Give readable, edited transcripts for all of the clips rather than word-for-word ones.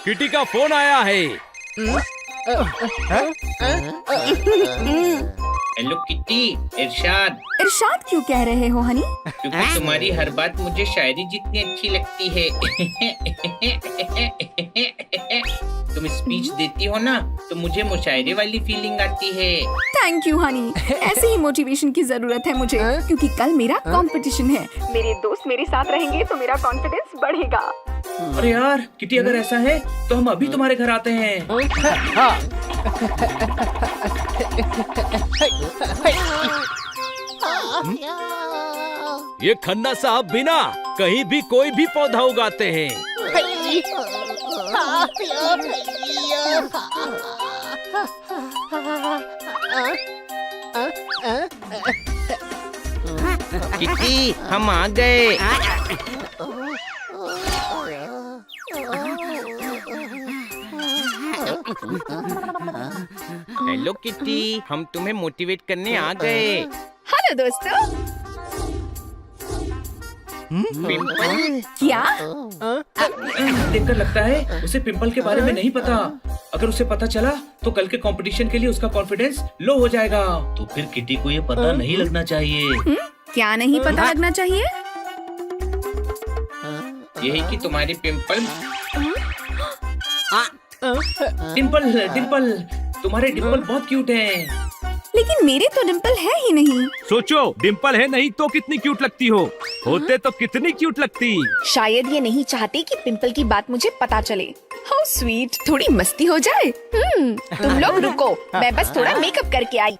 Kitty का phone आया है। हेलो किटी, इरशाद। इरशाद क्यों कह रहे हो हनी? क्योंकि तुम्हारी हर बात मुझे शायरी जितनी अच्छी लगती है। तुम स्पीच देती हो ना, तो मुझे मुशायरे वाली फीलिंग आती है। थैंक यू हनी, ऐसे ही मोटिवेशन की जरूरत है मुझे, क्योंकि कल मेरा कंपटीशन है। मेरे दोस्त मेरे साथ रहेंगे तो मेरा कॉन्फिडेंस बढ़ेगा। अरे यार किटी, अगर ऐसा है तो हम अभी तुम्हारे घर आते हैं। ये खन्ना साहब बिना कहीं भी कोई भी पौधा उगाते हैं। किटी, हम आ गए। हेलो किटी, हम तुम्हें मोटिवेट करने आ गए। हेलो दोस्तों। पिंपल? क्या? देखकर लगता है उसे पिंपल के बारे में नहीं पता। अगर उसे पता चला तो कल के कंपटीशन के लिए उसका कॉन्फिडेंस लो हो जाएगा। तो फिर किटी को ये पता नहीं लगना चाहिए। क्या नहीं पता लगना चाहिए? यही कि तुम्हारी पिंपल डिम्पल डिम्पल तुम्हारे डिम्पल बहुत क्यूट हैं। लेकिन मेरे तो डिम्पल है ही नहीं। सोचो, डिम्पल है नहीं तो कितनी क्यूट लगती हो, होते तो कितनी क्यूट लगती। शायद ये नहीं चाहते कि पिंपल की बात मुझे पता चले। हाउ स्वीट, थोड़ी मस्ती हो जाए। तुम लोग रुको, मैं बस थोड़ा मेकअप करके आई।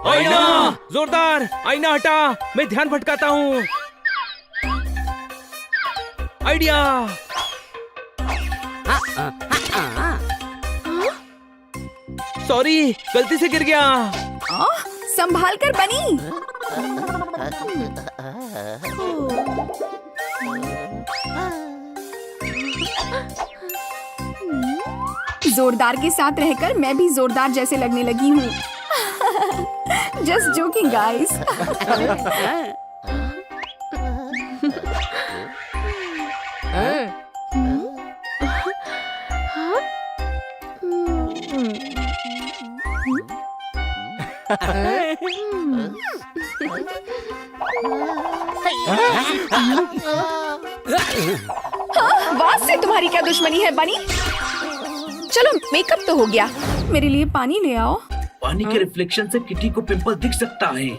आईना, जोरदार आईना हटा, मैं ध्यान भटकाता हूँ। आइडिया। सॉरी, गलती से गिर गया। संभाल कर बनी। जोरदार के साथ रहकर मैं भी जोरदार जैसे लगने लगी हूँ। Just joking guys. वास से तुम्हारी क्या दुश्मनी है बनी? चलो मेकअप तो हो गया, मेरे लिए पानी ले आओ। पानी के रिफ्लेक्शन से किटी को पिंपल दिख सकता है।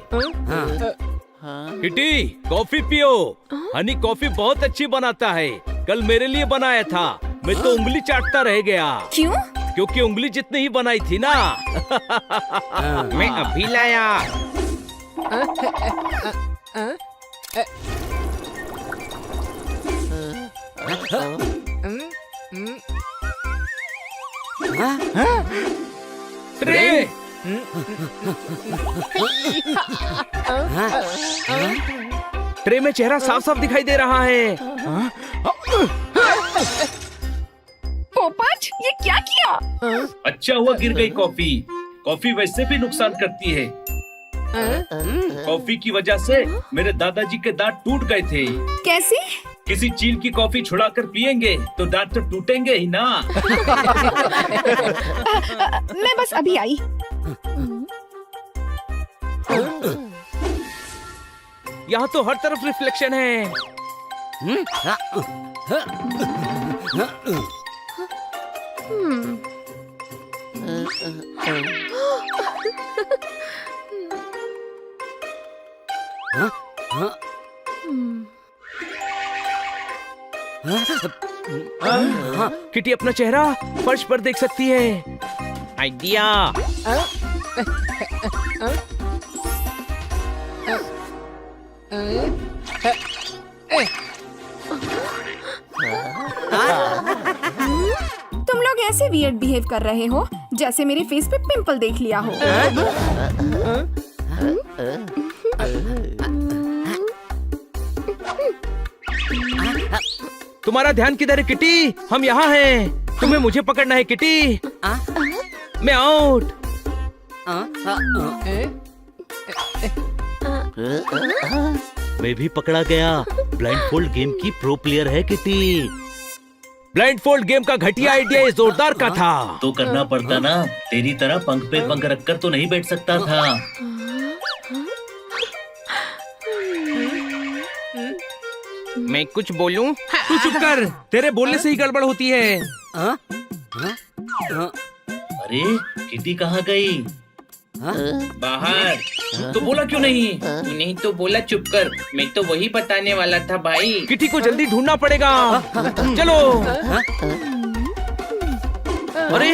किटी, कॉफी पियो। हनी कॉफी बहुत अच्छी बनाता है, कल मेरे लिए बनाया था। मैं तो उंगली चाटता रह गया। क्यों? क्योंकि उंगली जितनी ही बनाई थी ना। मैं अभी लाया। ट्रे। ट्रे में चेहरा साफ साफ दिखाई दे रहा है। पोपट, ये क्या किया? अच्छा हुआ गिर गई कॉफी। कॉफी वैसे भी नुकसान करती है। कॉफी की वजह से मेरे दादाजी के दांत टूट गए थे। कैसे? किसी चील की कॉफी छुड़ाकर पिएंगे तो दांत तो टूटेंगे ही ना। मैं बस अभी आई। यहाँ तो हर तरफ रिफ्लेक्शन है। किटी अपना चेहरा फर्श पर देख सकती है। आइडिया। तुम लोग ऐसे वियर्ड बिहेव कर रहे हो जैसे मेरे फेस पे पिंपल देख लिया हो। तुम्हारा ध्यान किधर है किटी? हम यहाँ हैं। तुम्हें मुझे पकड़ना है किटी। मैं आउट। मैं भी पकड़ा गया। ब्लाइंडफोल्ड गेम की प्रो प्लेयर है किटी। ब्लाइंडफोल्ड गेम का घटिया आइडिया ये जोरदार का था। तो करना पड़ता ना, तेरी तरह पंख पे पंख रखकर तो नहीं बैठ सकता था। मैं कुछ बोलूं? तू चुप कर, तेरे बोलने से ही गड़बड़ होती है। अरे किटी कहाँ गई? बाहर। तो बोला क्यों नहीं? तू नहीं तो बोला चुप कर। मैं तो वही बताने वाला था भाई। किटी को जल्दी ढूंढना पड़ेगा। चलो। अरे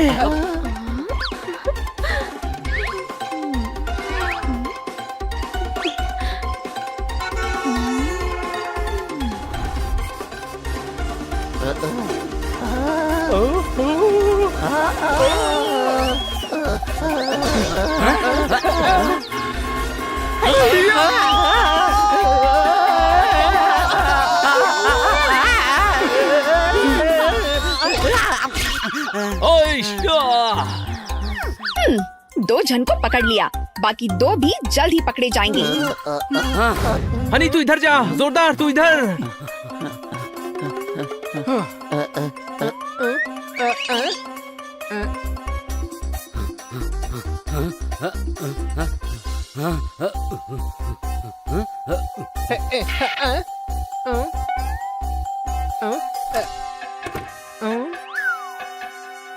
दो जन को पकड़ लिया, बाकी दो भी जल्द ही पकड़े जाएंगे। हनी तू इधर जा, जोरदार तू इधर।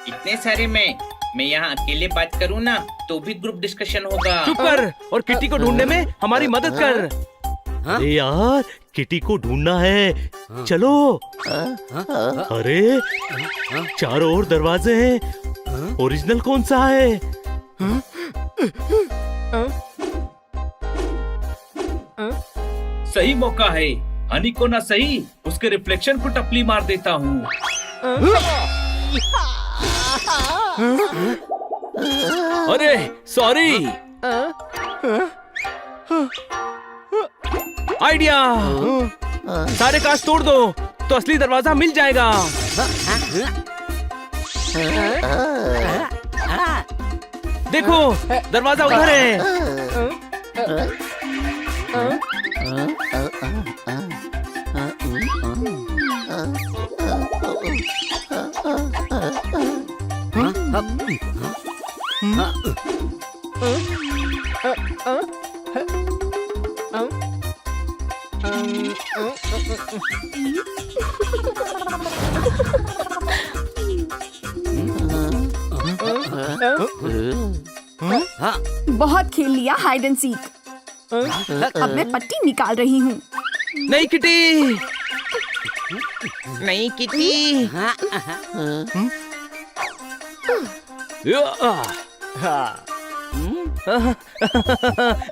इतने सारे मैं यहाँ अकेले बात करूँ ना तो भी ग्रुप डिस्कशन होगा। चुप कर और किटी को ढूंढने में हमारी मदद कर। अरे यार किटी को ढूंढना है, चलो। अरे चारों ओर दरवाजे हैं, ओरिजिनल कौन सा है? सही मौका है। हनी को ना सही, उसके रिफ्लेक्शन को टपली मार देता हूँ। अरे सॉरी। आइडिया, सारे कांच तोड़ दो तो असली दरवाजा मिल जाएगा। देखो दरवाजा उधर है। बहुत खेल लिया हाइड एंड सीक। अब मैं पट्टी निकाल रही हूँ। नहीं किटी, नहीं किटी।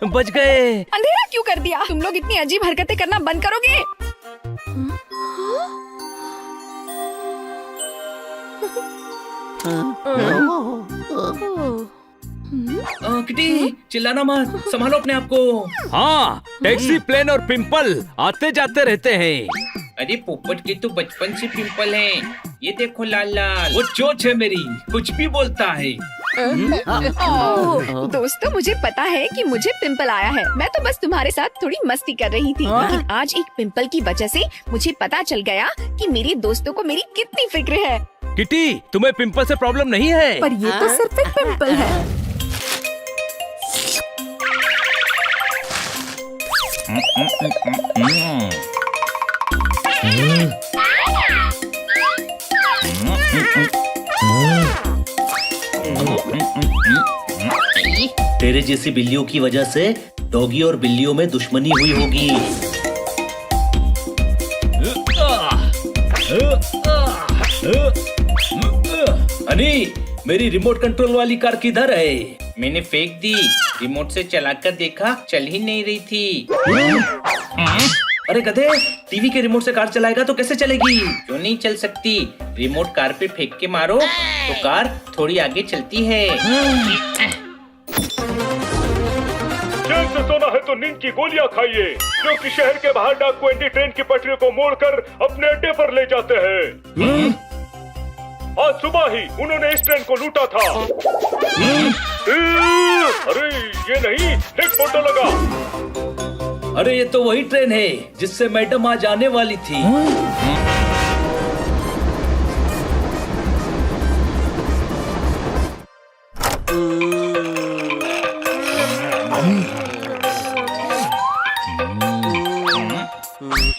बच गए। अंधेरा क्यों कर दिया? तुम लोग इतनी अजीब हरकतें करना बंद करोगे? किटी चिल्लाना मत, संभालो अपने आप को। हाँ, टैक्सी, प्लेन और पिंपल आते जाते रहते हैं। अरे पोपट के तो बचपन से पिंपल हैं। ये देखो लाल लाल। वो चोच है मेरी, कुछ भी बोलता है। दोस्तों मुझे पता है कि मुझे पिंपल आया है। मैं तो बस तुम्हारे साथ थोड़ी मस्ती कर रही थी, लेकिन आज एक पिंपल की वजह से मुझे पता चल गया कि मेरे दोस्तों को मेरी कितनी फिक्र है। किटी तुम्हें पिंपल से प्रॉब्लम नहीं है? पर ये तो सिर्फ एक पिंपल है। तेरे जैसी बिल्लियों की वजह से डॉगी और बिल्लियों में दुश्मनी हुई होगी। हनी, मेरी रिमोट कंट्रोल वाली कार किधर है? मैंने फेंक दी। रिमोट से चलाकर देखा, चल ही नहीं रही थी। अरे गधे, टीवी के रिमोट से कार चलाएगा तो कैसे चलेगी? क्यों नहीं चल सकती? रिमोट कार पे फेंक के मारो तो कार थोड़ी आगे चलती है। चैन से सोना है तो नींद की गोलियां खाइए, जो कि शहर के बाहर डाक 20 ट्रेन की पटरियों को मोड़कर अपने अड्डे पर ले जाते हैं। आज सुबह ही उन्होंने इस ट्रेन को लूटा था। अरे ये नहीं, देख फोटो लगा। अरे ये तो वही ट्रेन है जिससे मैडम आज आने वाली थी।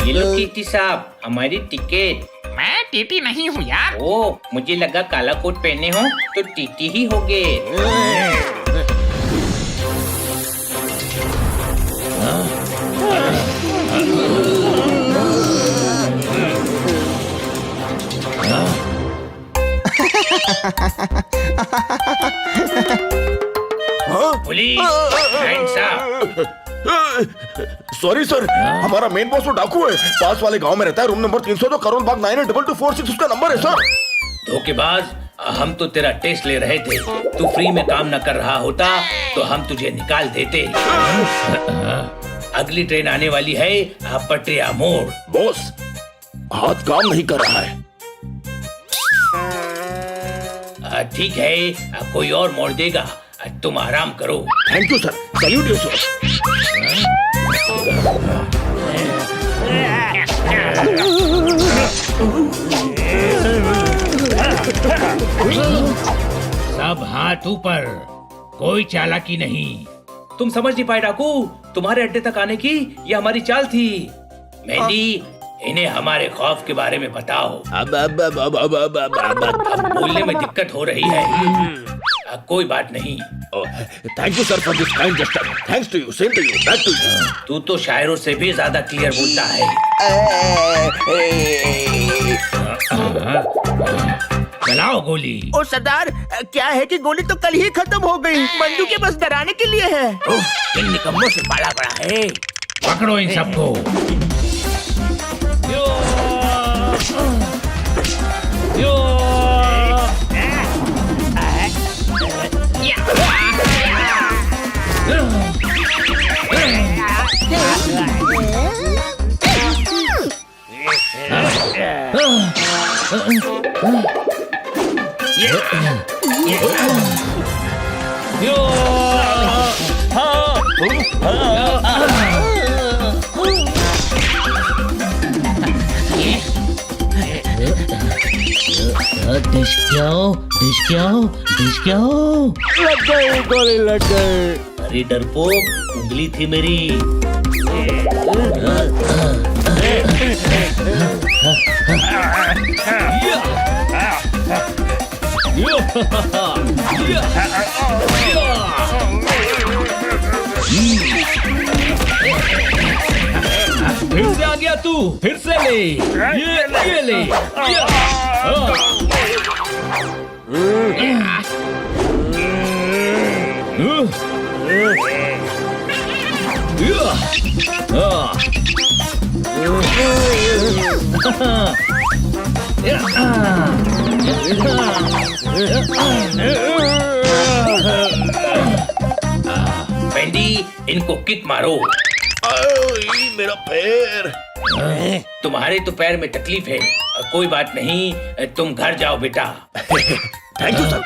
ये लो टीटी साहब, हमारी टिकट। मैं टीटी नहीं हूँ यार। ओ, मुझे लगा काला कोट पहने हो तो टीटी ही होगे। Police, hands up. Sorry sir, हमारा मेन बॉस तो डाकू है, पास वाले गांव में रहता है, रूम नंबर 302, करोड़ बाग 982246 उसका नंबर है सर। धोखेबाज, हम तो तेरा टेस्ट ले रहे थे। तू फ्री में काम न कर रहा होता तो हम तुझे निकाल देते। अगली ट्रेन आने वाली है, पटरिया मोड़। बॉस, हाथ काम नहीं कर रहा है। ठीक है, कोई और मोड़ देगा, तुम आराम करो। Thank you sir, salute you sir. सब हाथ ऊपर, कोई चालाकी नहीं। तुम समझ नहीं पाए डाकू, तुम्हारे अड्डे तक आने की ये हमारी चाल थी। मेहंदी, इन्हें हमारे खौफ के बारे में बताओ। अब बोलने में दिक्कत हो रही है। कोई बात नहीं। Thank you sir for this kind gesture. Thanks to you, same to you, back to you. तू तो शायरों से भी ज्यादा क्लियर बोलता है। चलाओ गोली। ओ सरदार, क्या है कि गोली तो कल ही खत्म हो गई, बंदूकें बस डराने के लिए है। इन निकम्मों से पाला पड़ा है। पकड़ो इन सबको। लग गई गोली, लग गई। अरे डरपोक, उंगली थी मेरी। फिर से आ गया तू, फिर से ले। ये ले। बेंडी, इनको किक मारो। मेरा पैर। तुम्हारे तो पैर में तकलीफ है, कोई बात नहीं, तुम घर जाओ बेटा। Thank you sir.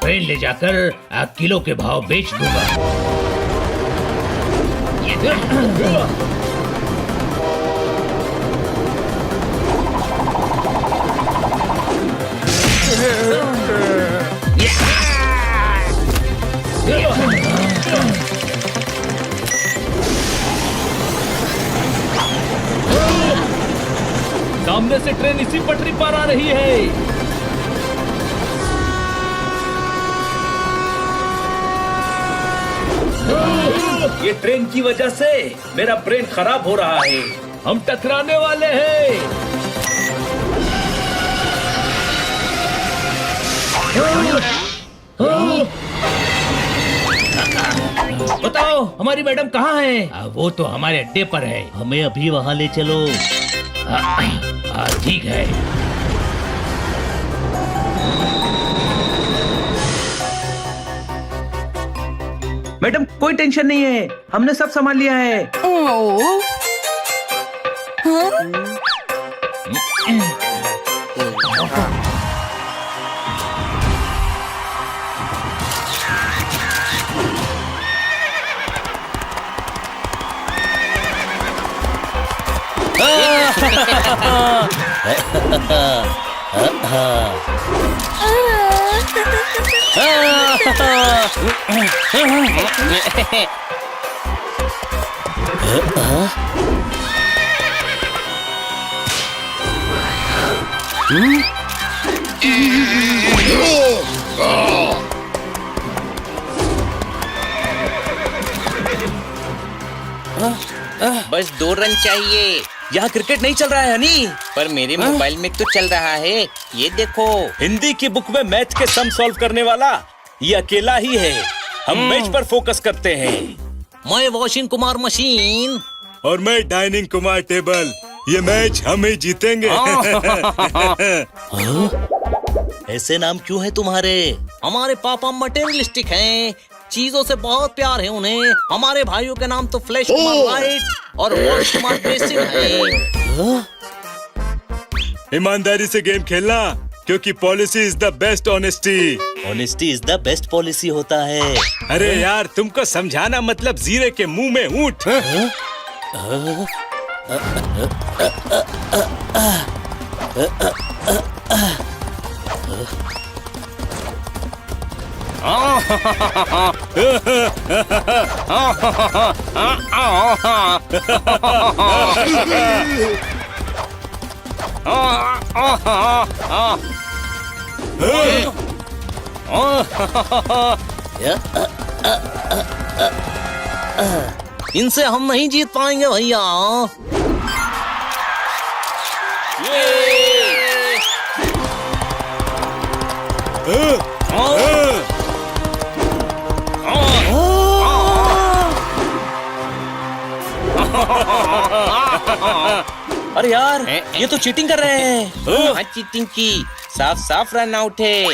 ट्रेन ले जाकर किलो के भाव बेच दूंगा। सामने से ट्रेन इसी पटरी पर आ रही है। ये ट्रेन की वजह से मेरा ब्रेन खराब हो रहा है। हम टकराने वाले हैं। बताओ हमारी मैडम कहाँ है? वो तो हमारे अड्डे पर है। हमें अभी वहाँ ले चलो। ठीक है। मैडम कोई टेंशन नहीं है, हमने सब संभाल लिया है। ओ, बस 2 रन चाहिए। यहाँ क्रिकेट नहीं चल रहा है हनी। पर मेरे मोबाइल में तो चल रहा है, ये देखो। हिंदी की बुक में मैच के सम सॉल्व करने वाला ये अकेला ही है। हम मैच पर फोकस करते हैं। मैं वॉशिंग कुमार मशीन। और मैं डाइनिंग कुमार टेबल। ये मैच हम ही जीतेंगे। ऐसे नाम क्यों है तुम्हारे? हमारे पापा मटेरियलिस्टिक हैं, चीजों से बहुत प्यार है उन्हें। हमारे भाइयों के नाम तो फ्लैश कुमार वाइट और वॉश कुमार बेसिक है। ईमानदारी से गेम खेलना, क्योंकि policy is the best honesty. Honesty is the best policy होता है। अरे यार, तुमको समझाना मतलब जीरे के मुंह में ऊंट। इनसे हम नहीं जीत पाएंगे भैया। अरे यार, ये तो चीटिंग कर रहे हैं। हाँ, चीटिंग की। साफ साफ रन आउट है।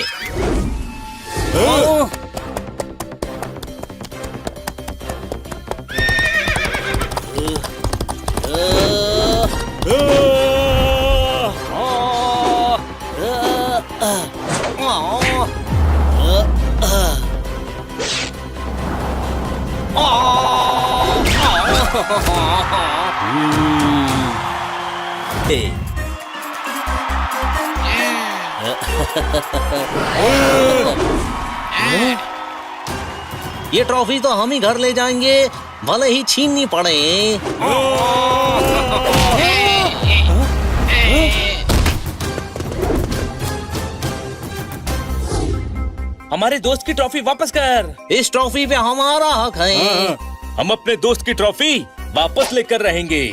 ये ट्रॉफी तो हम ही घर ले जाएंगे, भले ही छीननी पड़े। हमारे दोस्त की ट्रॉफी वापस कर। इस ट्रॉफी पे हमारा हक है। हम अपने दोस्त की ट्रॉफी वापस लेकर रहेंगे।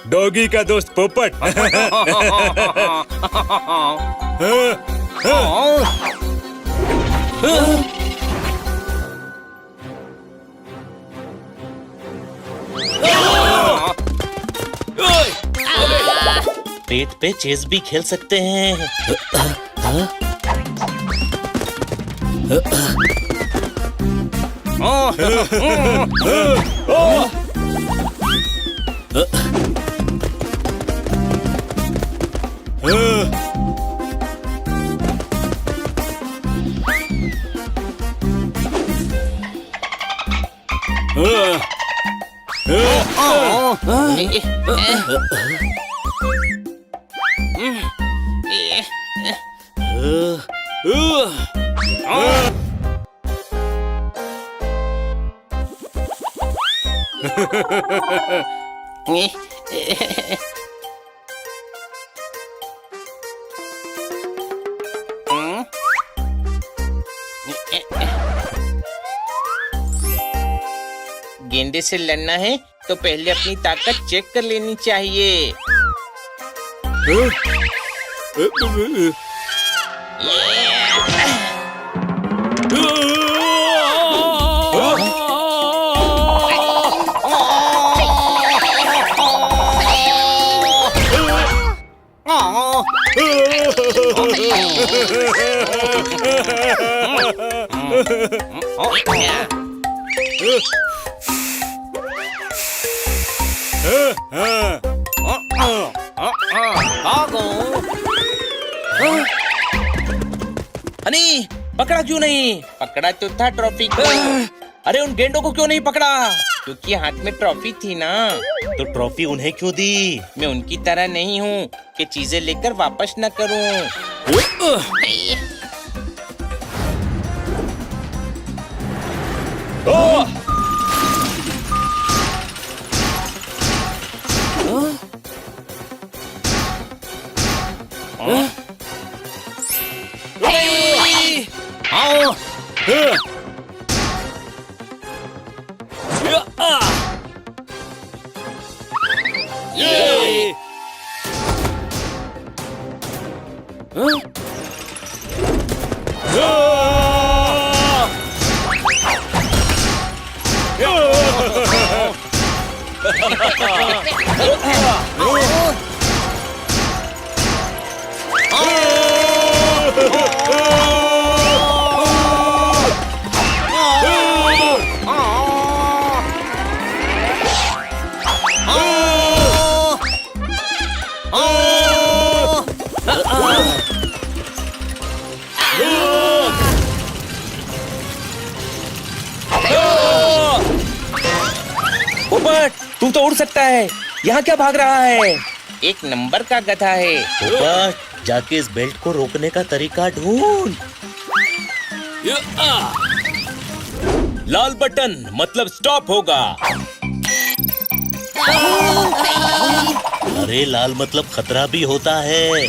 डॉगी का दोस्त पोपट। पेट पे चेस भी खेल सकते हैं। गेंदे से लड़ना है तो पहले अपनी ताकत चेक कर लेनी चाहिए। हनी, पकड़ा क्यों नहीं? पकड़ा तो था ट्रॉफी को। अरे उन गेंडों को क्यों नहीं पकड़ा? क्योंकि हाथ में ट्रॉफी थी ना। तो ट्रॉफी उन्हें क्यों दी? मैं उनकी तरह नहीं हूँ कि चीजें लेकर वापस न करूँ। आओ। पोपट, तू तो उड़ सकता है। यहाँ क्या भाग रहा है? एक नंबर का गधा है। पोपट, जाके इस बेल्ट को रोकने का तरीका ढूंढ। लाल बटन मतलब स्टॉप होगा। अरे लाल मतलब खतरा भी होता है।